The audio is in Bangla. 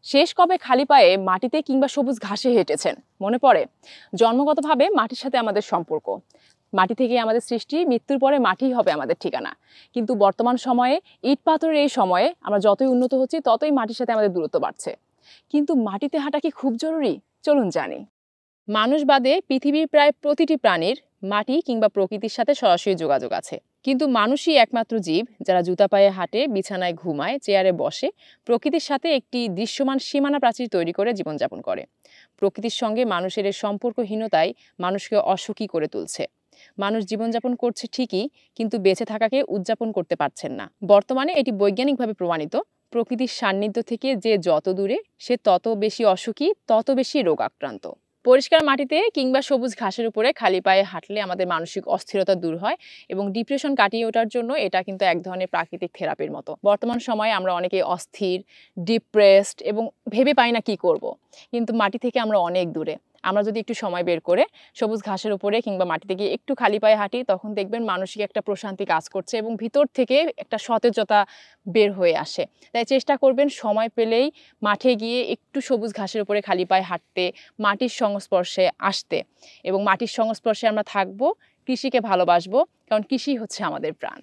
শেষ কবে খালি পায়ে মাটিতে কিংবা সবুজ ঘাসে হেঁটেছেন মনে পড়ে? জন্মগতভাবে মাটির সাথে আমাদের সম্পর্ক, মাটি থেকে আমাদের সৃষ্টি, মৃত্যুর পরে মাটিই হবে আমাদের ঠিকানা। কিন্তু বর্তমান সময়ে, ইট পাথরের এই সময়ে আমরা যতই উন্নত হচ্ছি ততই মাটির সাথে আমাদের দূরত্ব বাড়ছে। কিন্তু মাটিতে হাঁটা কি খুব জরুরি? চলুন জানি। মানুষ বাদে পৃথিবীর প্রায় প্রতিটি প্রাণীর মাটি কিংবা প্রকৃতির সাথে সরাসরি যোগাযোগ আছে। কিন্তু মানুষই একমাত্র জীব যারা জুতা পায়ে হাঁটে, বিছানায় ঘুমায়, চেয়ারে বসে, প্রকৃতির সাথে একটি দৃশ্যমান সীমানা প্রাচীর তৈরি করে জীবনযাপন করে। প্রকৃতির সঙ্গে মানুষের এই সম্পর্কহীনতাই মানুষকে অসুখী করে তুলছে। মানুষ জীবনযাপন করছে ঠিকই, কিন্তু বেঁচে থাকাকে উদযাপন করতে পারছেন না। বর্তমানে এটি বৈজ্ঞানিকভাবে প্রমাণিত, প্রকৃতির সান্নিধ্য থেকে যে যত দূরে, সে তত বেশি অসুখী, তত বেশি রোগ আক্রান্ত। পরিষ্কার মাটিতে কিংবা সবুজ ঘাসের উপরে খালি পায়ে হাঁটলে আমাদের মানসিক অস্থিরতা দূর হয় এবং ডিপ্রেশন কাটিয়ে ওঠার জন্য এটা কিন্তু এক ধরনের প্রাকৃতিক থেরাপির মতো। বর্তমান সময়ে আমরা অনেকেই অস্থির, ডিপ্রেসড এবং ভেবে পাই না কি করব। কিন্তু মাটি থেকে আমরা অনেক দূরে। আমরা যদি একটু সময় বের করে সবুজ ঘাসের উপরে কিংবা মাটিতে গিয়ে একটু খালি পায়ে হাঁটি, তখন দেখবেন মানসিক একটা প্রশান্তি কাজ করছে এবং ভিতর থেকে একটা সতেজতা বের হয়ে আসে। তাই চেষ্টা করবেন সময় পেলেই মাঠে গিয়ে একটু সবুজ ঘাসের উপরে খালি পায়ে হাঁটতে, মাটির সংস্পর্শে আসতে। এবং মাটির সংস্পর্শে আমরা থাকবো, কৃষিকে ভালোবাসবো, কারণ কৃষি হচ্ছে আমাদের প্রাণ।